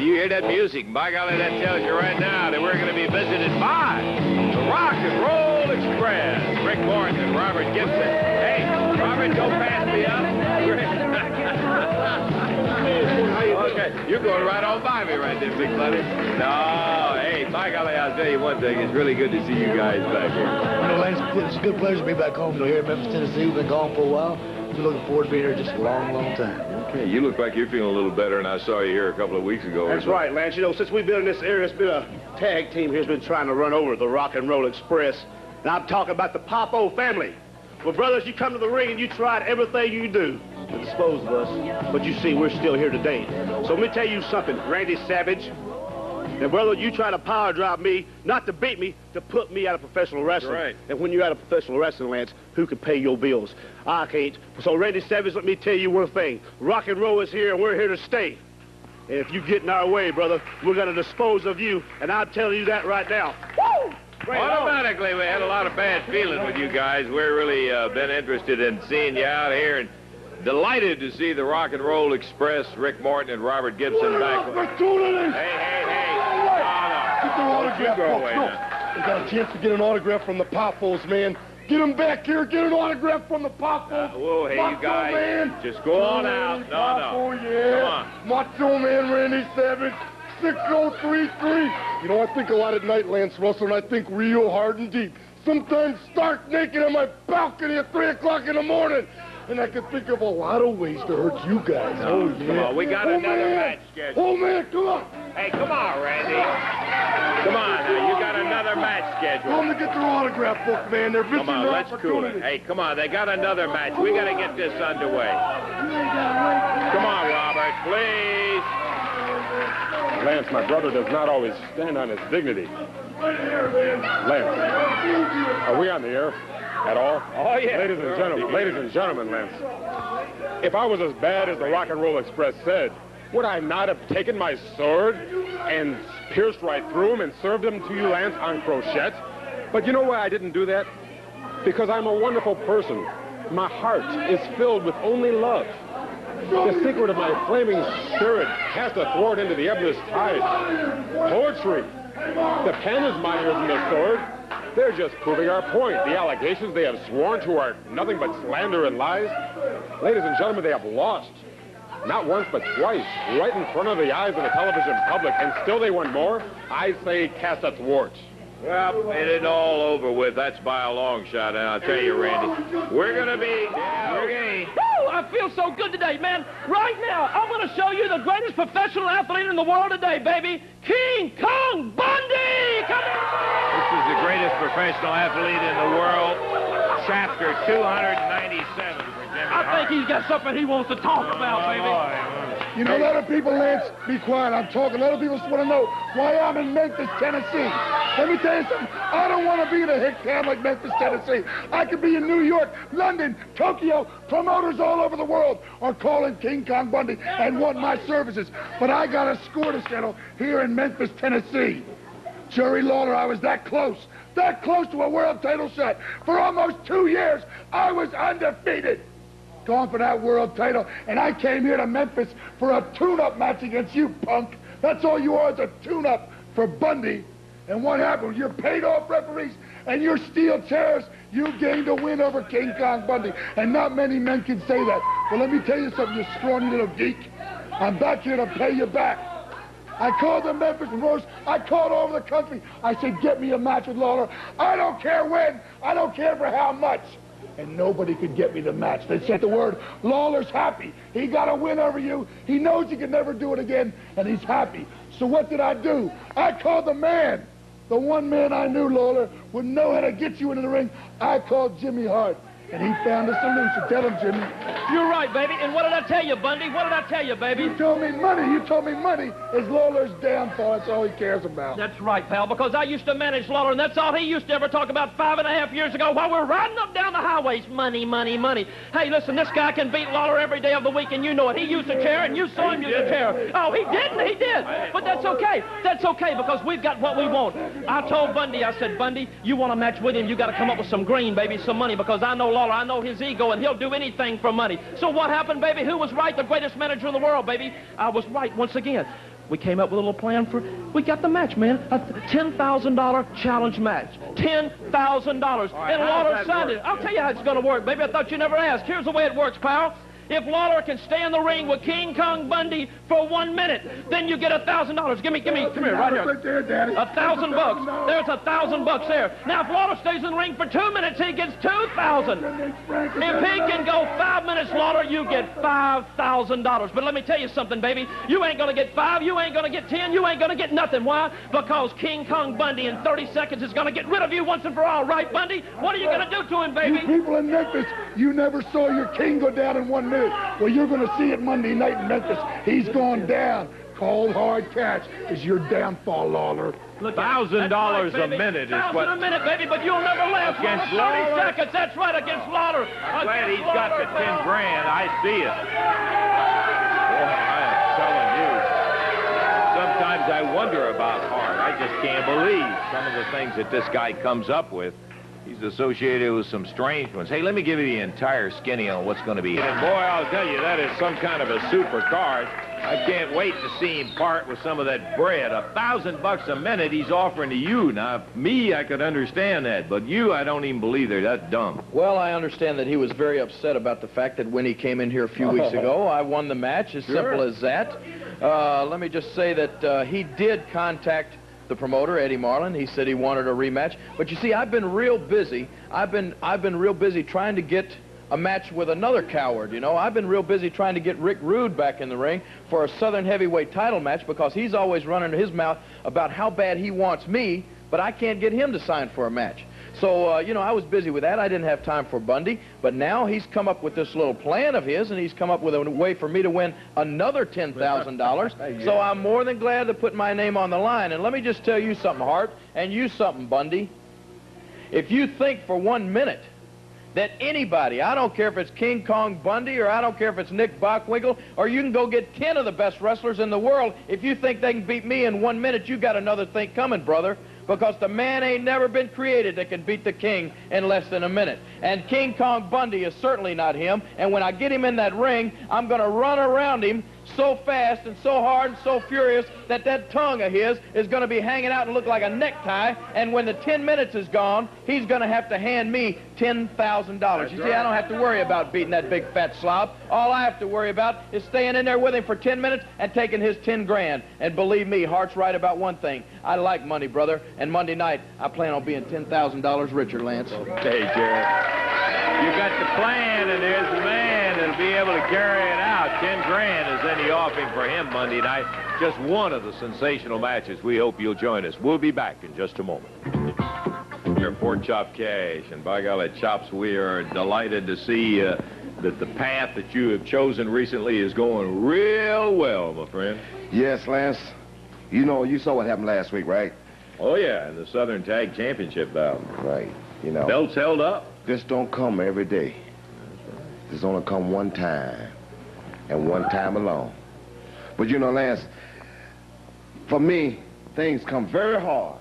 you hear that music? By golly, that tells you right now that we're going to be visited by the Rock and Roll Express. Rick Morton and Robert Gibson. Hey, Robert, don't pass me up. Okay, you're going right on by me right there, big buddy. No, hey, by golly, I'll tell you one thing. It's really good to see you guys back here. You know, Lance, it's a good pleasure to be back home here in Memphis, Tennessee. We've been gone for a while. We're looking forward to being here just a long, long time. Okay, you look like you're feeling a little better, and I saw you here a couple of weeks ago. That's right, Lance. You know, since we've been in this area, it's been a tag team here's been trying to run over the Rock and Roll Express. And I'm talking about the Popo family. Well, brothers, you come to the ring and you tried everything you do to dispose of us, but you see, we're still here today. So let me tell you something, Randy Savage. And brother, you try to power drive me, not to beat me, to put me out of professional wrestling. Right. And when you're out of professional wrestling, Lance, who can pay your bills? I can't. So Randy Savage, let me tell you one thing. Rock and roll is here, and we're here to stay. And if you get in our way, brother, we're going to dispose of you, and I'm telling you that right now. Woo! Automatically, we had a lot of bad feeling with you guys. We're really been interested in seeing you out here, and delighted to see the Rock and Roll Express, Rick Morton and Robert Gibson back. Hey. Get their autograph, folks. No, they got a chance to get an autograph from the Popos, man. Get them back here. Get an autograph from the Popos. Whoa, hey, you guys, man. just go on out. No. Yeah. Come on. Macho Man Randy Savage, 6033. You know, I think a lot at night, Lance Russell, and I think real hard and deep. Sometimes stark naked on my balcony at 3 o'clock in the morning. And I can think of a lot of ways to hurt you guys. Oh, yeah. Come on, we got another match scheduled. Oh, man, come on. Hey, come on, Randy. Come on, now, you got another match scheduled. Tell them to get their autograph book, man. They're missing Come on, their let's cool it. Hey, come on, they got another match. We got to get this underway. Come on, Robert, please. Lance, my brother does not always stand on his dignity. Lance, are we on the air at all? Oh, yeah. Ladies and gentlemen, Lance, if I was as bad as the Rock and Roll Express said, would I not have taken my sword and pierced right through him and served him to you, Lance, en crochet? But you know why I didn't do that? Because I'm a wonderful person. My heart is filled with only love. The secret of my flaming spirit cast athwart into the ebonist tide. Poetry. The pen is mightier than the sword. They're just proving our point. The allegations they have sworn to are nothing but slander and lies. Ladies and gentlemen, they have lost. Not once, but twice, right in front of the eyes of the television public, and still they want more? I say cast athwart. Well, it ain't all over with. That's by a long shot, and I'll tell you, Randy, we're going to be... Woo! I feel so good today, man. Right now, I'm going to show you the greatest professional athlete in the world today, baby. King Kong Bundy! Come on! This is the greatest professional athlete in the world. Chapter 297 for Jimmy Hart. I think he's got something he wants to talk about, baby. You know, a lot of people, Lance, be quiet, I'm talking. A lot of people just want to know why I'm in Memphis, Tennessee. Let me tell you something. I don't want to be in a hick town like Memphis, Tennessee. I could be in New York, London, Tokyo. Promoters all over the world are calling King Kong Bundy and want my services. But I got a score to settle here in Memphis, Tennessee. Jerry Lawler, I was that close to a world title shot. For almost 2 years, I was undefeated. Going for that world title, and I came here to Memphis for a tune-up match against you, punk. That's all you are, is a tune-up for Bundy. And what happened? You're paid-off referees and your steel chairs. You gained a win over King Kong Bundy, and not many men can say that. Well, let me tell you something, you scrawny little geek. I'm back here to pay you back. I called the Memphis promoters. I called all over the country. I said, get me a match with Lawler. I don't care when. I don't care for how much. And nobody could get me the match. They said the word, Lawler's happy. He got a win over you. He knows he can never do it again, and he's happy. So what did I do? I called the man. The one man I knew, Lawler, would know how to get you into the ring. I called Jimmy Hart, and he found a solution. Tell him, Jimmy. You're right, baby. And what did I tell you, Bundy? What did I tell you, baby? You told me money. You told me money is Lawler's downfall. That's all he cares about. That's right, pal, because I used to manage Lawler, and that's all he used to ever talk about 5.5 years ago while we're riding up down the highways. Money, money, money. Hey, listen, this guy can beat Lawler every day of the week, and you know it. He used a chair, and you saw him use a chair. Oh, he didn't. He did. But that's okay. That's okay, because we've got what we want. I told Bundy, I said, Bundy, you want a match with him, you got to come up with some green, baby, some money, because I know Lawler, I know his ego, and he'll do anything for money. So what happened, baby? Who was right? The greatest manager in the world, baby. I was right once again. We came up with a little plan for, we got the match, man. A $10,000 challenge match. $10,000. right, And how Lawler does that signed work? it. I'll tell you how it's going to work, baby. I thought you never asked. Here's the way it works, pal. If Lawler can stay in the ring with King Kong Bundy for 1 minute, then you get $1,000. Come here, right here. Right there, Daddy. $1,000. There's $1,000 there. Now, if Lawler stays in the ring for 2 minutes, he gets $2,000. If he can go 5 minutes, Lawler, you get $5,000. But let me tell you something, baby. You ain't going to get 5, you ain't going to get 10, you ain't going to get nothing. Why? Because King Kong Bundy in 30 seconds is going to get rid of you once and for all, right, Bundy? What are you going to do to him, baby? You people in Memphis, you never saw your king go down in 1 minute. Well, you're going to see it Monday night in Memphis. He's gone down. Cold, hard cash is your downfall, Lawler. Look, $1,000 a minute is what... $1,000 a minute, baby, but you'll never last Against 30 Lawler? seconds. That's right, against Lawler. I'm glad he's got the 10 grand. I see it. Boy, I am telling you. Sometimes I wonder about Hart. I just can't believe some of the things that this guy comes up with. He's associated with some strange ones. Hey, let me give you the entire skinny on what's going to be. And boy, I'll tell you, that is some kind of a super card. I can't wait to see him part with some of that bread. $1,000 a minute he's offering to you. Now, me, I could understand that, but you, I don't even believe they're that dumb. Well, I understand that he was very upset about the fact that when he came in here a few weeks ago, I won the match, as simple as that. Let me just say that he did contact the promoter, Eddie Marlin. He said he wanted a rematch. But you see, I've been real busy. I've been real busy trying to get a match with another coward, you know. I've been real busy trying to get Rick Rude back in the ring for a Southern Heavyweight title match because he's always running his mouth about how bad he wants me, but I can't get him to sign for a match. So, you know, I was busy with that. I didn't have time for Bundy. But now he's come up with this little plan of his, and he's come up with a way for me to win another $10,000. So I'm more than glad to put my name on the line. And let me just tell you something, Hart, and you something, Bundy. If you think for 1 minute that anybody, I don't care if it's King Kong Bundy or I don't care if it's Nick Bockwinkel, or you can go get 10 of the best wrestlers in the world, if you think they can beat me in 1 minute, you got another thing coming, brother. Because the man ain't never been created that can beat the king in less than a minute. And King Kong Bundy is certainly not him. And when I get him in that ring, I'm going to run around him so fast and so hard and so furious that that tongue of his is going to be hanging out and look like a necktie. And when the 10 minutes is gone, he's going to have to hand me $10,000. You see, I don't have to worry about beating that big fat slob. All I have to worry about is staying in there with him for 10 minutes and taking his 10 grand. And believe me, Hart's right about one thing. I like money, brother. And Monday night, I plan on being $10,000 richer, Lance. Okay, Jared. You got the plan, and there's the man that'll be able to carry it out. 10 grand is any offering for him Monday night. Just one of the sensational matches. We hope you'll join us. We'll be back in just a moment. Your Pork Chop Cash, and by golly, Chops, we are delighted to see that the path that you have chosen recently is going real well, my friend. Yes, Lance. You know, you saw what happened last week, right? Oh, yeah, in the Southern Tag Championship bout. Right. You know. Belts held up. This don't come every day. This only come one time, and one time alone. But you know, Lance, for me, things come very hard.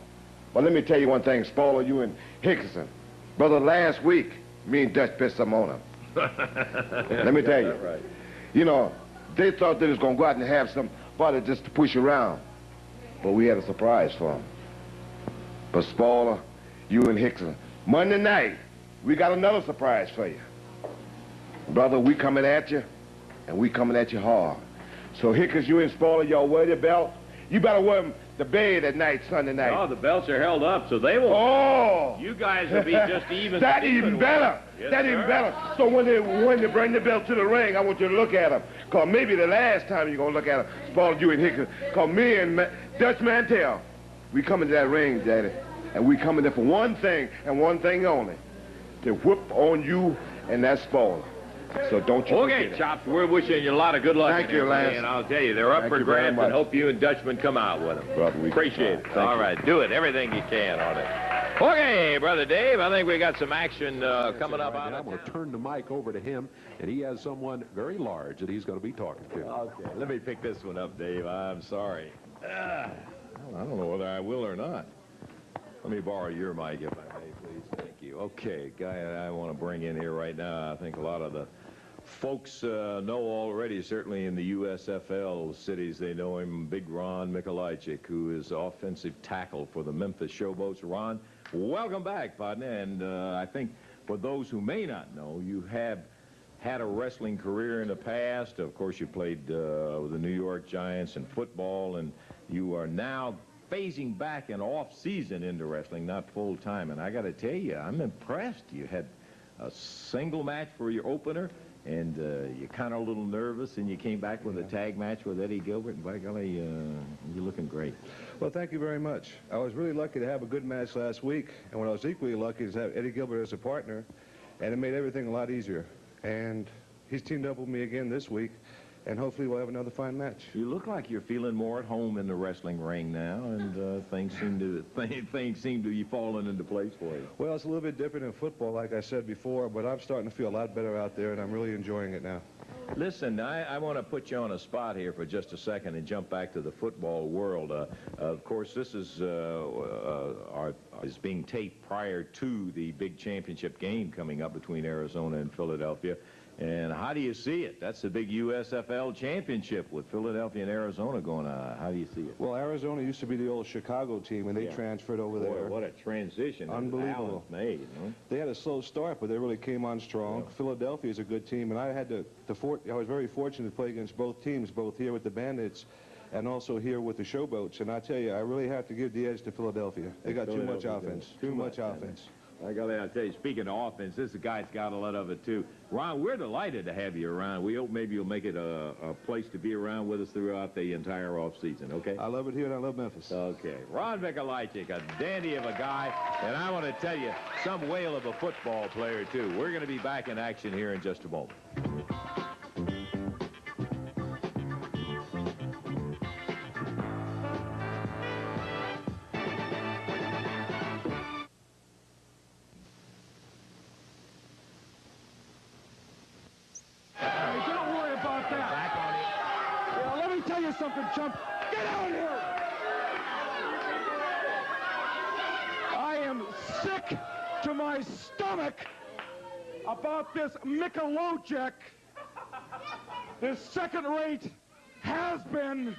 But let me tell you one thing, Spoiler, you and Hickerson. Brother, last week, me and Dutch pissed some on him. Let me tell you. Right. You know, they thought they was going to go out and have somebody just to push around. But we had a surprise for them. But Spoiler, you and Hickerson, Monday night, we got another surprise for you. Brother, we coming at you, and we coming at you hard. So Hickers, you and Spoiler, y'all wear your belt. You better wear them to bed at night, Sunday night. Oh, the belts are held up, so they won't. Oh! You guys will be just even. That even better. Yes, that even better. So when they bring the belt to the ring, I want you to look at them. Because maybe the last time you're going to look at them, Spoiler, you and Hickers. Because me and Dutch Mantell, we come into that ring, Daddy, and we come in there for one thing and one thing only, to whoop on you and that Spoiler. So don't you Okay, forget it. Chops, we're wishing you a lot of good luck. Thank you, Lance. And I'll tell you, they're up Thank for you very grabs, much. and hope you and Dutchman come out with them. Brother, we appreciate it. Thank All you. right, do it. Everything you can on it. Okay, Brother Dave, I think we got some action coming up out I'm of going to turn the mic over to him, and he has someone very large that he's going to be talking to. Okay, let me pick this one up, Dave. I'm sorry. I don't know whether I will or not. Let me borrow your mic, if I may, please. Thank you. Okay, guy I want to bring in here right now, I think a lot of the Folks know already, certainly in the USFL cities, they know him, Big Ron Mikolajczyk, who is offensive tackle for the Memphis Showboats. Ron, welcome back, partner. And I think for those who may not know, you have had a wrestling career in the past. Of course, you played with the New York Giants in football, and you are now phasing back an off-season into wrestling, not full-time. And I got to tell you, I'm impressed. You had a single match for your opener, and you're kind of a little nervous, and you came back with a tag match with Eddie Gilbert, and by golly, you're looking great. Well, thank you very much. I was really lucky to have a good match last week, and what I was equally lucky is to have Eddie Gilbert as a partner, and it made everything a lot easier. And he's teamed up with me again this week, and hopefully we'll have another fine match. You look like you're feeling more at home in the wrestling ring now, and things seem to be falling into place for you. Well, it's a little bit different in football, like I said before, but I'm starting to feel a lot better out there, and I'm really enjoying it now. Listen, I want to put you on a spot here for just a second and jump back to the football world. Of course, this is being taped prior to the big championship game coming up between Arizona and Philadelphia. And how do you see it? That's the big USFL championship with Philadelphia and Arizona going on. How do you see it? Well, Arizona used to be the old Chicago team, and they transferred over there. What a transition. Unbelievable. Made, huh? They had a slow start, but they really came on strong. Yeah. Philadelphia is a good team, and I was very fortunate to play against both teams, both here with the Bandits and also here with the Showboats. And I tell you, I really have to give the edge to Philadelphia. They got too much offense. Too much offense. I tell you, speaking of offense, this guy's got a lot of it, too. Ron, we're delighted to have you around. We hope maybe you'll make it a place to be around with us throughout the entire offseason, okay? I love it here, and I love Memphis. Okay. Ron Mikolajczyk, a dandy of a guy, and I want to tell you, some whale of a football player, too. We're going to be back in action here in just a moment. Something, chump. Get out here! I am sick to my stomach about this Mikolajczyk, this second-rate has-been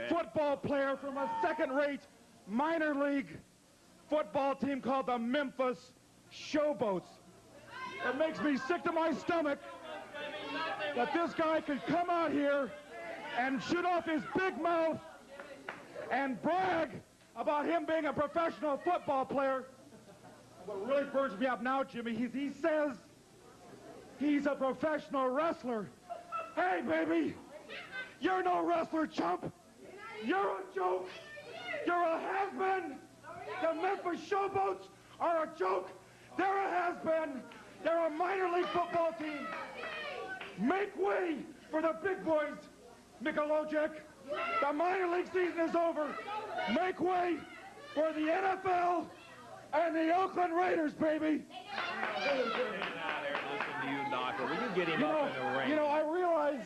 football player from a second-rate minor league football team called the Memphis Showboats. It makes me sick to my stomach that this guy could come out here and shoot off his big mouth and brag about him being a professional football player. What really burns me up now, Jimmy, he says he's a professional wrestler. Hey, baby, you're no wrestler, chump. You're a joke. You're a has-been. The Memphis Showboats are a joke. They're a has-been. They're a minor league football team. Make way for the big boys. Mikolajczyk, the minor league season is over. Make way for the NFL and the Oakland Raiders, baby. Listen to you, Knocker. Will you get him up in the ring? You know, I realize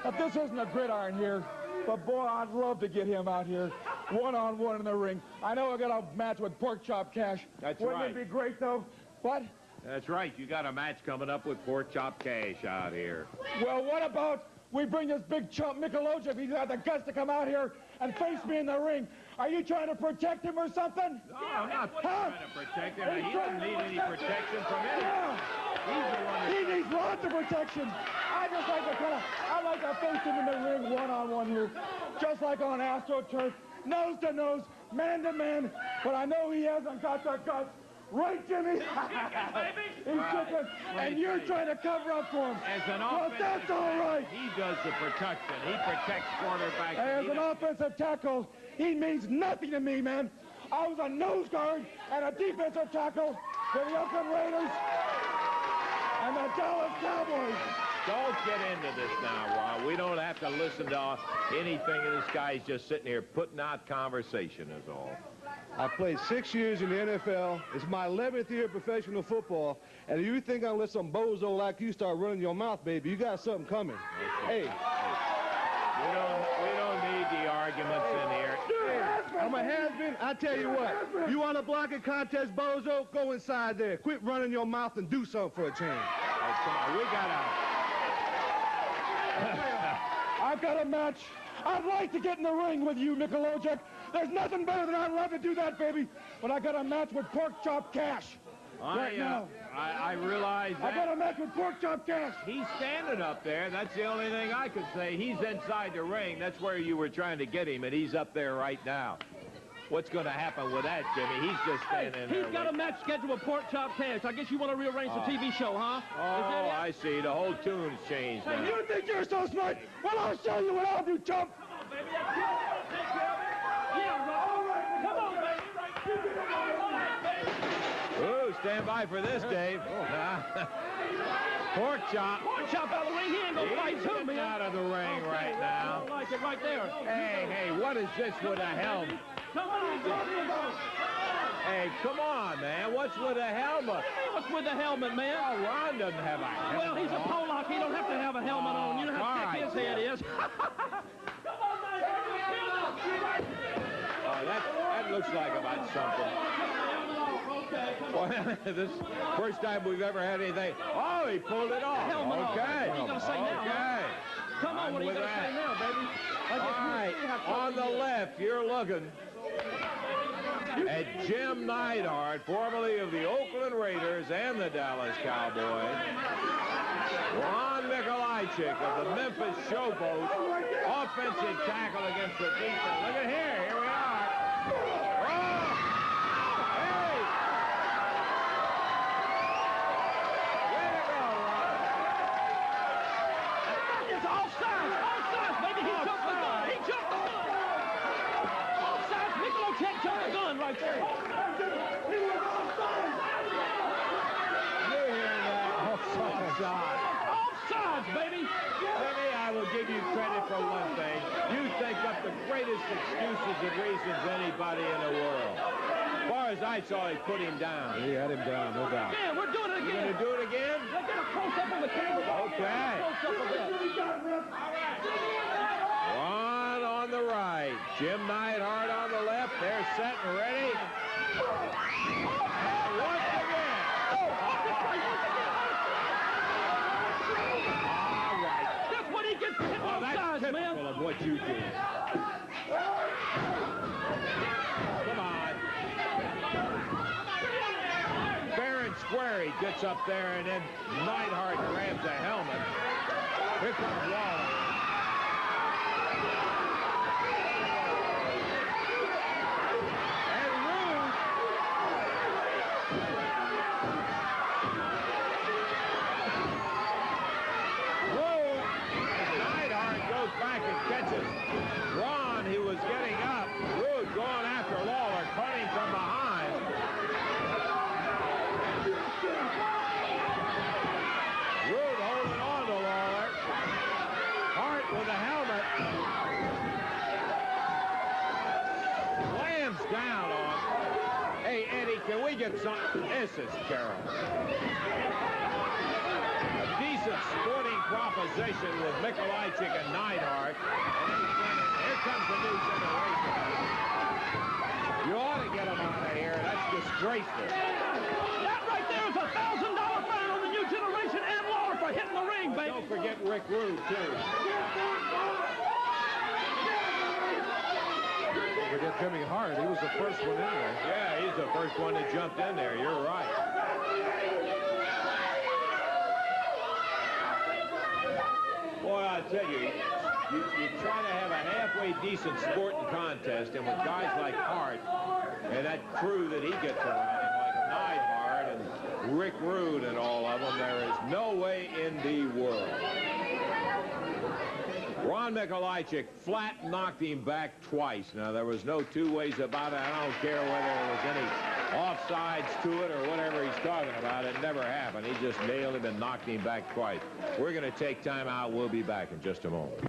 that this isn't a gridiron here, but boy, I'd love to get him out here one-on-one in the ring. I know I got a match with Pork Chop Cash. That's Wouldn't right. it be great, though? What? That's right. You got a match coming up with Pork Chop Cash out here. Well, what about we bring this big chump Mikolajczyk? He's got the guts to come out here and face me in the ring. Are you trying to protect him or something? No, I'm not trying to protect him. He doesn't need any protection from anyone. He's the one He needs lots of protection. I like to face him in the ring one-on-one here, just like on AstroTurf, nose to nose, man to man. But I know he hasn't got the guts. Right, Jimmy? He's chicken, and you're trying to cover up for him. As an well, that's all right. He does the protection. He protects quarterbacks. As an offensive tackle, he means nothing to me, man. I was a nose guard and a defensive tackle for the Oakland Raiders and the Dallas Cowboys. Don't get into this now, Ron. We don't have to listen to anything. This guy's just sitting here putting out conversation is all. I played 6 years in the NFL. It's my 11th year of professional football. And you think I'll let some bozo like you start running your mouth, baby, you got something coming. Hey. We don't need the arguments in here. I'm a has-been. I tell you what, you want a blocking contest, bozo? Go inside there. Quit running your mouth and do something for a change. We got I've got a match. I'd like to get in the ring with you, Mikulojek. There's nothing better than I'd love to do that, baby. But I got a match with Pork Chop Cash. Right now. I realize that. I got a match with Pork Chop Cash. He's standing up there. That's the only thing I could say. He's inside the ring. That's where you were trying to get him, and he's up there right now. What's going to happen with that, Jimmy? He's just standing there. He's got a match scheduled with Pork Chop Cash. I guess you want to rearrange the TV show, huh? Oh, I see. The whole tune's changed now. Hey, you think you're so smart? Well, I'll show you what I'll do, chump. Come on, baby. Yeah, right. Come on, baby. Ooh, stand by for this, Dave. Pork Chop. Pork Chop out of the ring. He ain't going to fight too, man. Out of the ring right now. I like it right there. Hey, what is this with a helmet? Come on, Hey, come on, man. What's with a helmet? What's with the helmet, man? Oh, Ron doesn't have a helmet. Well, he's a Pollock. He don't have to have a helmet on. You know how thick his head is. Oh, that looks like about something. Well, this first time we've ever had anything. Oh, he pulled it off. Helmet off. Okay. What are you going to say now? Okay. Come on, what are you going to say now, baby? All right, on the left, you're looking at Jim Neidhart, formerly of the Oakland Raiders and the Dallas Cowboys. Ron Mikulajczyk of the Memphis Showboat, offensive tackle against the defense. Look at here we are. Oh! Hey! Way to go, Ron. It's offsides, baby. He jumped the gun. He jumped the gun. Offsides. Mikulajczyk jumped the gun right there. You hear that? Offside. Offsides, baby. Jimmy, I will give you credit for one thing. You think up the greatest excuses and reasons anybody in the world. As far as I saw, he put him down. He had him down, no doubt. Yeah, we're doing it You again. going to do it again? Let's get a close-up on the camera. Okay. Ron on the right. Jim Neidhart on the left. They're set and ready. And once again. All right. That's what he gets for hitting Well, that's offsides, man. typical of what you do. Come on. Fair and square, he gets up there, and then Neidhart grabs the helmet. Here comes Wallace. And Rude. Rude. Neidhart goes back and catches Ron. He was getting up. Rude going after Lawler, cutting from behind. Rude holding on to Lawler. Hart with the helmet. Slams down on. Hey, Eddie, can we get something? This is terrible. A decent sporting proposition with Mikulajczyk and Neidhart. Here comes the new generation. You ought to get them out of here. That's disgraceful. That right there is a $1,000 fine on the new generation and Lawler for hitting the ring, baby. Don't forget Rick Rude, too. Forget Jimmy Hart. He was the first one in there. Yeah, he's the first one that jumped in there. You're right. Boy, I tell you, you try to have a halfway decent sporting contest, and with guys like Hart and that crew that he gets around him, like Neidhart and Rick Rude and all of them, there is no way in the world. Ron Mikulajczyk flat knocked him back twice. Now, there was no two ways about it. I don't care whether there was any offsides to it or whatever he's talking about. It never happened. He just nailed him and knocked him back twice. We're going to take time out. We'll be back in just a moment.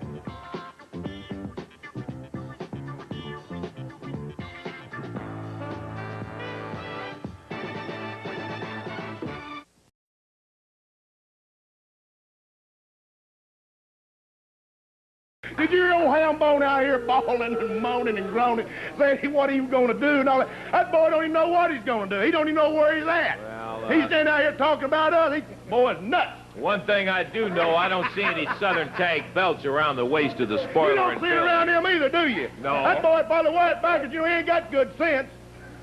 Did you hear old Hambone out here bawling and moaning and groaning, saying what he was going to do and all that? That boy don't even know what he's going to do. He don't even know where he's at. Well, he's standing out here talking about us. Boy's nuts. One thing I do know, I don't see any Southern tag belts around the waist of the spoiler. You don't see it around him either, do you? No. That boy probably white backwards, you ain't got good sense.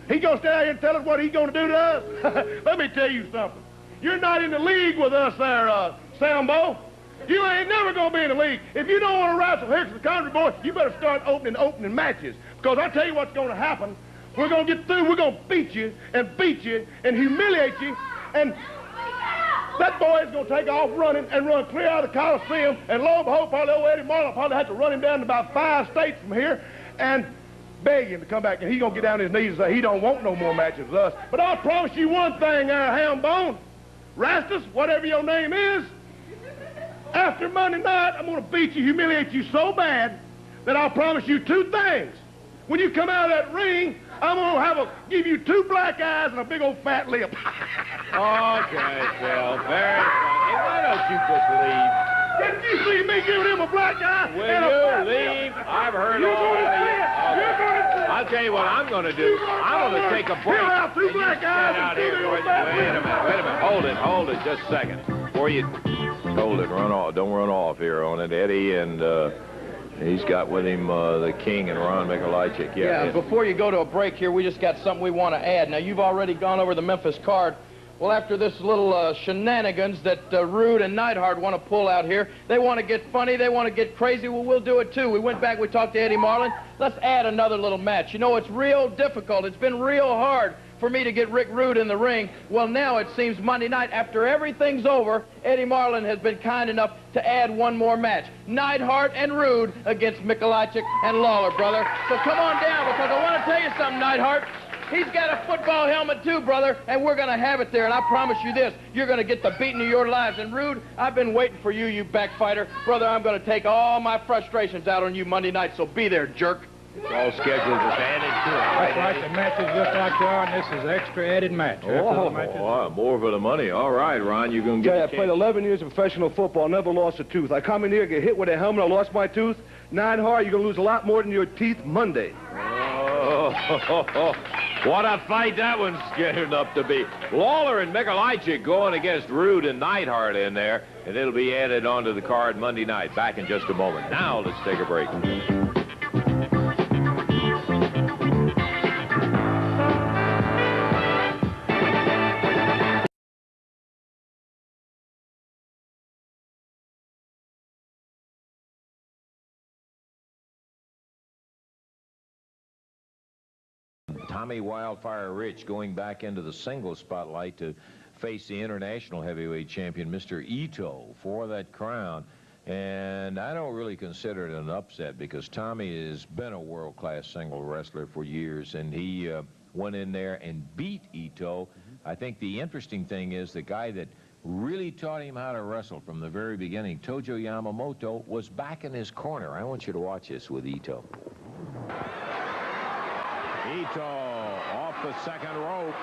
He gonna stand here and tell us what he's gonna do to us? Let me tell you something. You're not in the league with us there, Sambo. You ain't never gonna be in the league. If you don't want to wrestle here to the country, boy, you better start opening matches. Because I tell you what's gonna happen. We're gonna get through, we're gonna beat you and humiliate you, and that boy is going to take off running and run clear out of the Coliseum, and lo and behold, probably old Eddie Marlin probably have to run him down to about 5 states from here and beg him to come back, and he's going to get down on his knees and say he don't want no more matches with us. But I'll promise you one thing, Hambone, Rastus, whatever your name is, after Monday night, I'm going to beat you, humiliate you so bad that I'll promise you 2 things. When you come out of that ring, I'm going to give you 2 black eyes and a big old fat lip. Okay, Phil, very funny. Why don't you just leave? Didn't you see me giving him a black eye? Will and a fat you leave? lip? I've heard You're all gonna of see you. it. You're gonna see it. I'll tell you what I'm going to do. I'm going to take a break. Fill out 2 and you black stand eyes out and 2 here. little Wait fat a lips. minute. Hold it, just a second. Before you hold it, run off. Don't run off here on it. Eddie and he's got with him the King and Ron Mikulajczyk. Yeah, before you go to a break here, we just got something we want to add. Now, you've already gone over the Memphis card. Well, after this little shenanigans that Rude and Neidhart want to pull out here, they want to get funny, they want to get crazy. Well, we'll do it too. We went back, we talked to Eddie Marlin. Let's add another little match. You know, it's real difficult. It's been real hard for me to get Rick Rude in the ring. Well, now it seems Monday night, after everything's over, Eddie Marlin has been kind enough to add one more match. Neidhart and Rude against Mikulajczyk and Lawler, brother. So come on down, because I want to tell you something, Neidhart. He's got a football helmet too, brother, and we're going to have it there, and I promise you this, you're going to get the beating of your lives. And Rude, I've been waiting for you, you backfighter. Brother, I'm going to take all my frustrations out on you Monday night, so be there, jerk. It's all scheduled just added to it. That's right, the matches just like they are, and this is an extra added match. More for the money. All right, Ron, you're going to get I played 11 years of professional football, never lost a tooth. I come in here, get hit with a helmet, I lost my tooth. Neidhart, you're going to lose a lot more than your teeth Monday. Oh, what a fight that one's getting up to be. Lawler and Mikulajczyk going against Rude and Neidhart in there, and it'll be added onto the card Monday night. Back in just a moment. Now let's take a break. Tommy Wildfire Rich going back into the singles spotlight to face the international heavyweight champion, Mr. Ito, for that crown. And I don't really consider it an upset because Tommy has been a world-class single wrestler for years, and he went in there and beat Ito. I think the interesting thing is the guy that really taught him how to wrestle from the very beginning, Tojo Yamamoto, was back in his corner. I want you to watch this with Ito. Ito off the second rope.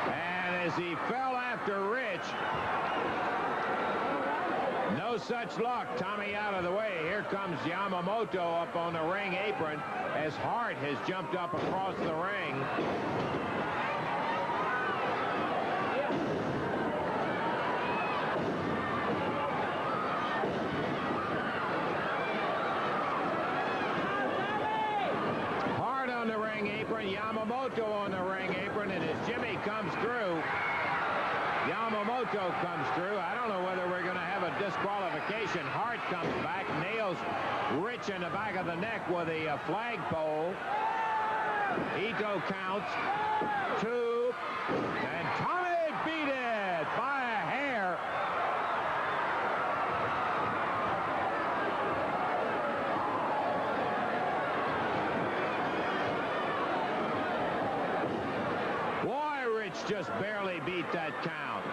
And as he fell after Rich, no such luck. Tommy out of the way. Here comes Yamamoto up on the ring apron as Hart has jumped up across the ring. Yamamoto on the ring apron, and as Jimmy comes through, Yamamoto comes through. I don't know whether we're going to have a disqualification. Hart comes back, nails Rich in the back of the neck with a flagpole. Ito counts 2, and Tommy beat it by a hair. Just barely beat that count.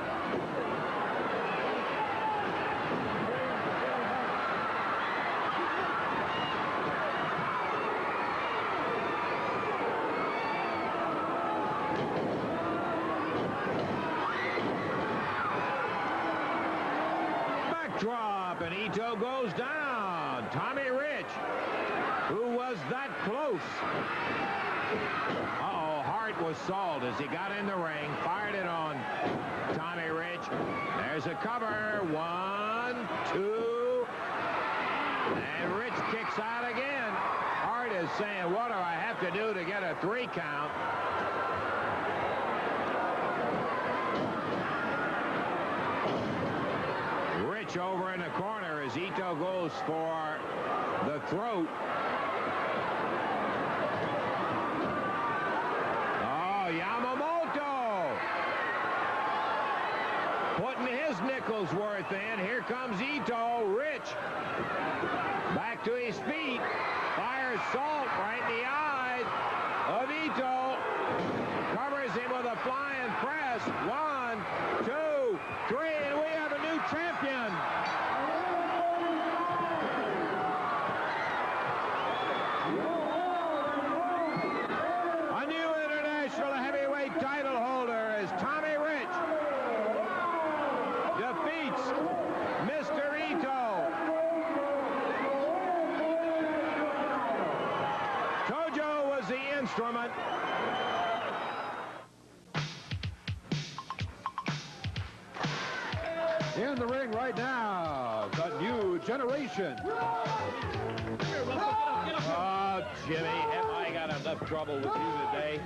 Backdrop, and Ito goes down. Tommy Rich, who was that close. Uh-oh. heart was salt as he got in the ring, fired it on Tommy Rich. There's a cover. 1, 2. And Rich kicks out again. Hart is saying, what do I have to do to get a 3 count? Rich over in the corner as Ito goes for the throat. Oh, Yamamoto putting his nickels worth in. Here comes Ito. Rich back to his feet. Fires salt right in the eyes of Ito. Covers him with a flying press. 1, 2, 3, and we have a new champion. A new international heavyweight title holder as Tommy Rich defeats Mr. Ito. Tojo was the instrument. In the ring right now, the new generation. Oh, Jimmy, have I got enough trouble with you today?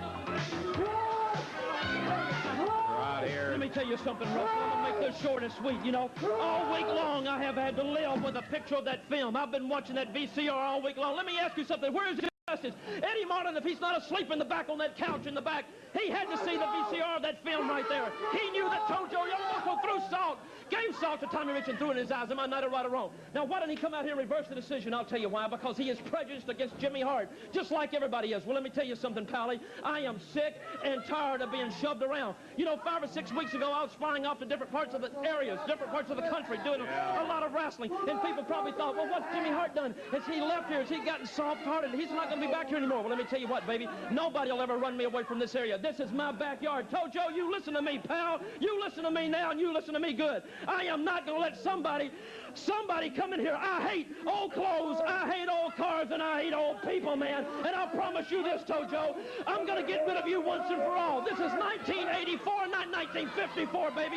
We're out here. Let me tell you something, Russell. I'm going to make this short and sweet. You know, all week long I have had to live with a picture of that film. I've been watching that VCR all week long. Let me ask you something. Where is justice? Eddie Martin, if he's not asleep in the back on that couch in the back, he had to see the VCR of that film right there. He knew that Tojo Yamamoto threw salt, gave salt to Tommy Rich and threw it in his eyes. Am I not right or wrong? Now, why didn't he come out here and reverse the decision? I'll tell you why. Because he is prejudiced against Jimmy Hart, just like everybody is. Well, let me tell you something, Pally. I am sick and tired of being shoved around. You know, 5 or 6 weeks ago, I was flying off to different parts of the areas, different parts of the country, doing a lot of wrestling. And people probably thought, well, what's Jimmy Hart done? Has he left here? Has he gotten soft-hearted? He's not going to be back here anymore. Well, let me tell you what, baby. Nobody will ever run me away from this area. This is my backyard. Tojo, you listen to me, pal. You listen to me now, and you listen to me good. I am not going to let somebody come in here. I hate old clothes, I hate old cars, and I hate old people, man. And I'll promise you this, Tojo, I'm going to get rid of you once and for all. This is 1984, not 1954, baby.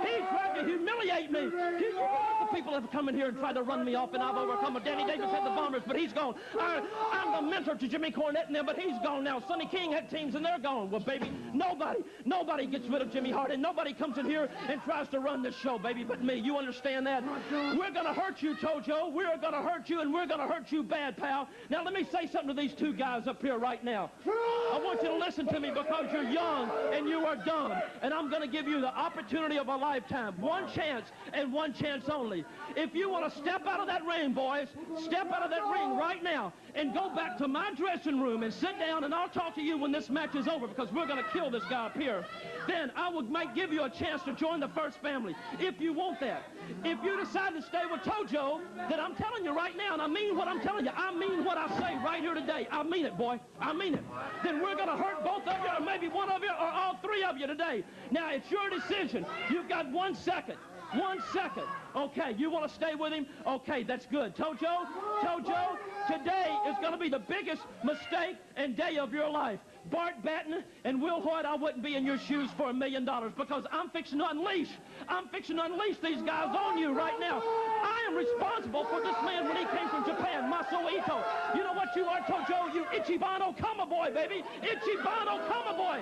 He tried to humiliate me. The people have come in here and tried to run me off, and I've overcome it. Danny Davis had the Bombers, but he's gone. I'm the mentor to Jimmy Cornette and them, but he's gone now. Sonny King had teams, and they're gone. Well, baby, nobody gets rid of Jimmy Hart, and nobody comes in here and tries to run this show, baby, but me. You understand that? We're going to hurt you, Tojo. We're going to hurt you, and we're going to hurt you bad, pal. Now, let me say something to these two guys up here right now. I want you to listen to me because you're young and you are dumb, and I'm going to give you the opportunity of a lifetime. One chance and one chance only. If you want to step out of that ring, boys, step out of that ring right now and go back to my dressing room and sit down, and I'll talk to you when this match is over because we're going to kill this guy up here. Then I might give you a chance to join the first family if you want that. If you decide to stay with Tojo, then I'm telling you right now, and I mean what I'm telling you. I mean what I say right here today. I mean it, boy. I mean it. Then we're going to hurt both of you, or maybe one of you, or all three of you today. Now, it's your decision. You've got 1 second. 1 second. Okay, you want to stay with him? Okay, that's good. Tojo, today is going to be the biggest mistake and day of your life. Bart Batten and Will Hoyt, I wouldn't be in your shoes for $1 million because I'm fixing to unleash these guys on you right now. I am responsible for this man when he came from Japan, Maso Ito. You know what you are, Tojo? You Ichibano Kama boy, baby. Ichibano Kama boy.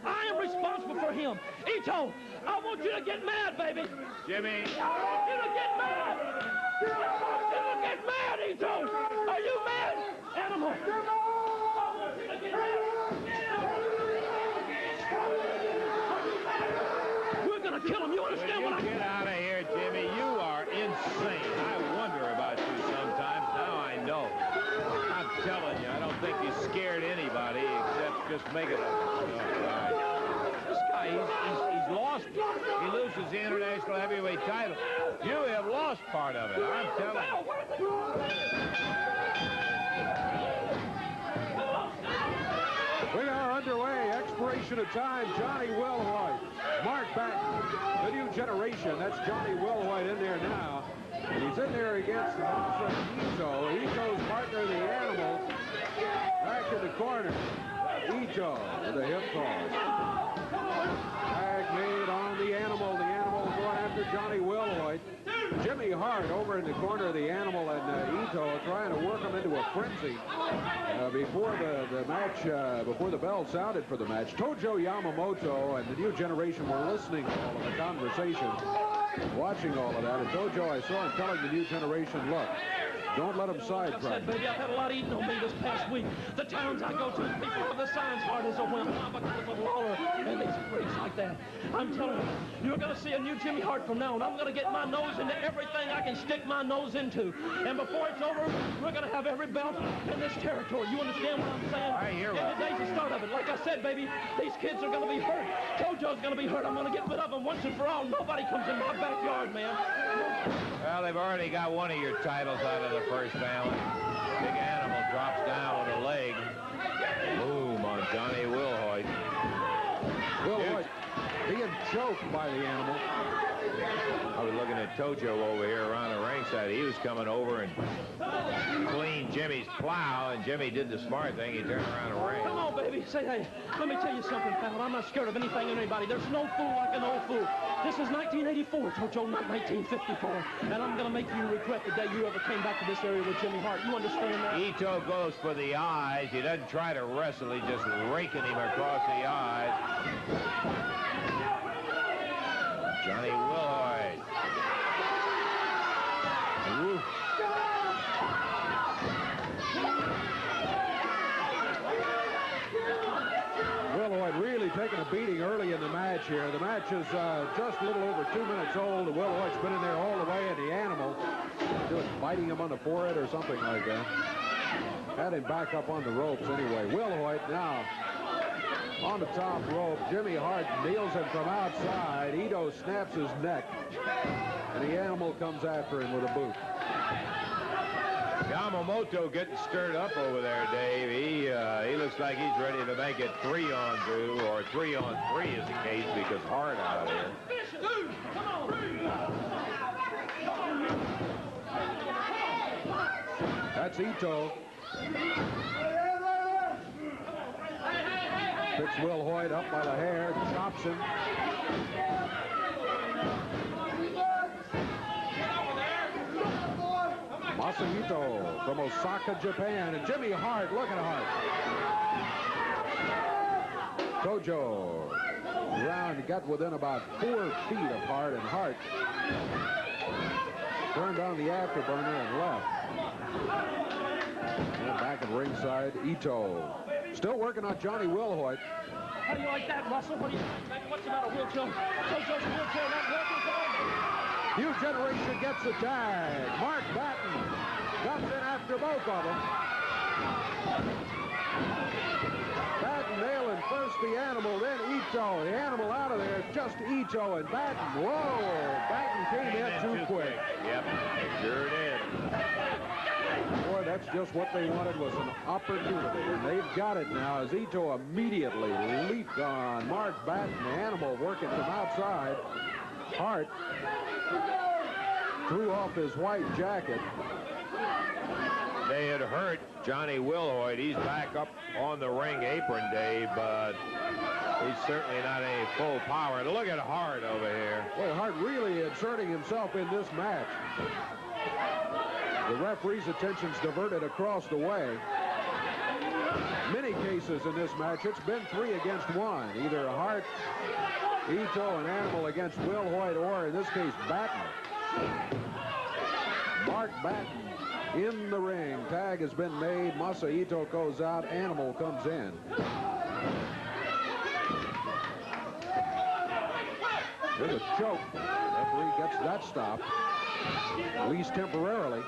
I am responsible for him. Ito, I want you to get mad, baby. Jimmy. I want you to get mad. I want you to get mad, Ito. Are you mad? Animal. I want you to get mad. We're going to kill him. You understand what I'm saying? Get out of here, Jimmy. You are insane. I wonder about you sometimes. Now I know. I'm telling you, I don't think you scared anybody except just making a... This guy, he's lost. He loses the international heavyweight title. You have lost part of it. I'm telling you. We are underway. Expiration of time. Johnny Wilhoit. Mark back. The new generation. That's Johnny Wilhoit in there now. And he's in there against Ito. Ito's partner, the Animal, back in the corner. Ito Ito with a hip toss. Tag made on the Animal. The Animal going after Johnny Wilhoit. Jimmy Hart over in the corner of the Animal and Ito trying to work him into a frenzy before the match, before the bell sounded for the match. Tojo Yamamoto and the New Generation were listening to all of the conversation, watching all of that. And Tojo, I saw him telling the New Generation, look, don't let him sidetrack. Like I said, baby, I've had a lot eaten on me this past week. The towns I go to, people have the signs hard as a whim because of Lawler and these freaks like that. I'm telling you, you're going to see a new Jimmy Hart from now on. I'm going to get my nose into everything I can stick my nose into. And before it's over, we're going to have every belt in this territory. You understand what I'm saying? I hear and today's the start of it. Like I said, baby, these kids are going to be hurt. Tojo's going to be hurt. I'm going to get rid of them once and for all. Nobody comes in my backyard, man. Well, they've already got one of your titles out of the first balance. Big Animal drops down with a leg. Boom on Johnny Wilhoit. Wilhoit being choked by the Animal. I was looking at Tojo over here around the ringside. He was coming over and cleaned Jimmy's plow, and Jimmy did the smart thing. He turned around and ran. Come on, baby. Say, hey, let me tell you something, pal. I'm not scared of anything or anybody. There's no fool like an old fool. This is 1984, Tojo, not 1954. And I'm going to make you regret the day you ever came back to this area with Jimmy Hart. You understand that? Ito goes for the eyes. He doesn't try to wrestle. He's just raking him across the eyes. Johnny Wilhoit. Woo. Wilhoit really taking a beating early in the match here. The match is just a little over 2 minutes old. Wilhoit's been in there all the way, and the Animal just biting him on the forehead or something like that. Had him back up on the ropes anyway. Wilhoit now on the top rope. Jimmy Hart kneels him from outside. Ito snaps his neck, and the Animal comes after him with a boot. Yamamoto getting stirred up over there, Dave. He looks like he's ready to make it 3-on-2 or 3-on-3 is the case because Hart out here. That's Ito. Picks Wilhoit up by the hair, chops him. Masahito from Osaka, Japan. And Jimmy Hart, look at Hart. Tojo round got within about 4 feet of Hart, and Hart turned on the afterburner and left. And back at ringside, Ito. Still working on Johnny Wilhoit. How do you like that, Russell? What do you think, baby? What's the matter, wheelchair? Tojo's wheelchair not working. Come on. New Generation gets the tag. Mark Batten comes in after both of them. Batten nailing first the Animal, then Ito. The Animal out of there, just Ito and Batten. Whoa, Batten came in too quick. Yep, sure did. Boy, that's just what they wanted, was an opportunity. And they've got it now as Ito immediately leaped on Mark Batten. The Animal working from outside. Hart threw off his white jacket. They had hurt Johnny Wilhoit. He's back up on the ring apron, Dave, but he's certainly not any full power. And look at Hart over here. Boy, Hart really inserting himself in this match. The referee's attention's diverted across the way. Many cases in this match, it's been 3 against 1. Either Hart, Ito, and Animal against Wilhoit, or in this case, Batten. Mark Batten in the ring. Tag has been made. Masahito goes out. Animal comes in. There's a choke. Referee gets that stop, at least temporarily.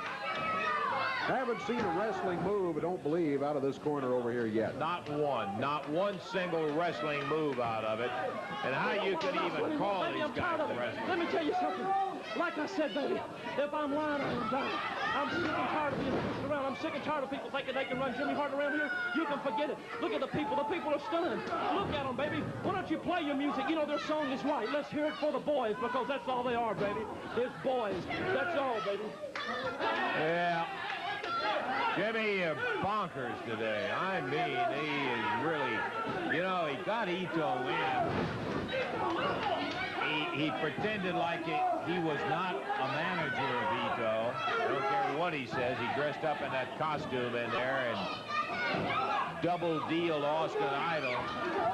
Haven't seen a wrestling move, I don't believe, out of this corner over here yet. Not one single wrestling move out of it. And how you could even call baby, these guys wrestling. Let me tell you something. Like I said, baby, if I'm lying, I'm dying. I'm sick and tired of being pushed around. I'm sick and tired of people thinking they can run Jimmy Hart around here. You can forget it. Look at the people. The people are stunned. Look at them, baby. Why don't you play your music? You know, their song is right. Let's hear it for the boys, because that's all they are, baby. It's boys. That's all, baby. Yeah. Jimmy bonkers today. I mean, he is really, you know, he got Ito in. He pretended like he was not a manager of Ito. I don't care what he says. He dressed up in that costume in there and double-dealed Austin Idol.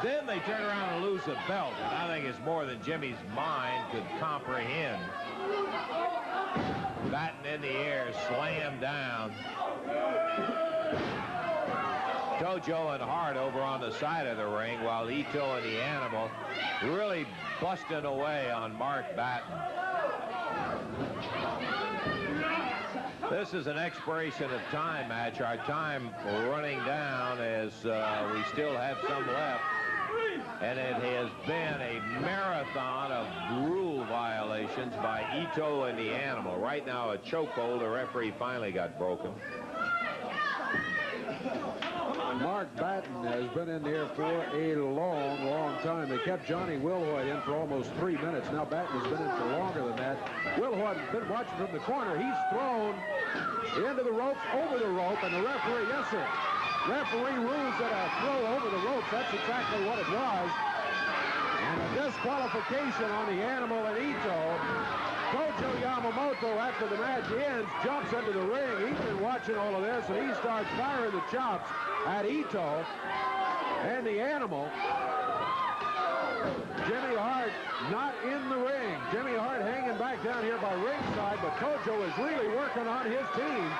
Then they turn around and lose the belt. And I think it's more than Jimmy's mind could comprehend. Batten in the air, slammed down. Tojo and Hart over on the side of the ring, while Ito and the Animal really busting away on Mark Batten. This is an expiration of time match. Our time running down as we still have some left. And it has been a marathon of rule violations by Ito and the Animal. Right now, a chokehold. The referee finally got broken. Mark Batten has been in there for a long, long time. They kept Johnny Wilhoit in for almost 3 minutes. Now Batten has been in for longer than that. Wilhoit has been watching from the corner. He's thrown into the ropes, over the rope, and the referee, yes, sir. Referee rules that a throw over the ropes. That's exactly what it was. And a disqualification on the Animal and Ito. Tojo Yamamoto, after the match ends, jumps into the ring. He's been watching all of this, and he starts firing the chops at Ito and the Animal. Jimmy Hart not in the ring. Jimmy Hart hanging back down here by ringside, but Tojo is really working on his team.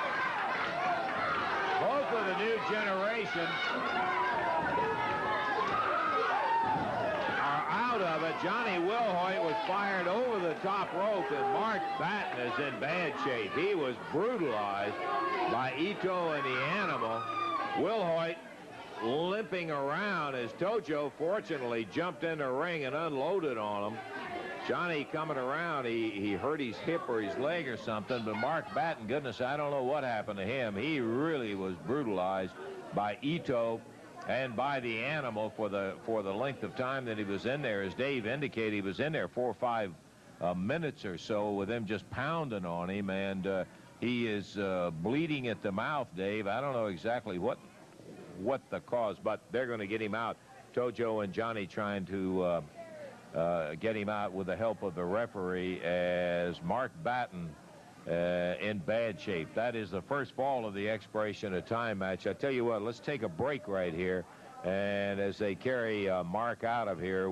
Both of the new generation are out of it. Johnny Wilhoit was fired over the top rope, and Mark Batten is in bad shape. He was brutalized by Ito and the Animal. Wilhoit limping around as Tojo fortunately jumped in the ring and unloaded on him. Johnny coming around, he hurt his hip or his leg or something, but Mark Batten, goodness, I don't know what happened to him. He really was brutalized by Ito and by the Animal for the length of time that he was in there. As Dave indicated, he was in there 4 or 5 minutes or so with them just pounding on him, and he is bleeding at the mouth, Dave. I don't know exactly what the cause, but they're going to get him out. Tojo and Johnny trying to get him out with the help of the referee, as Mark Batten in bad shape. That is the first fall of the expiration of time match. I tell you what, let's take a break right here, and as they carry Mark out of here,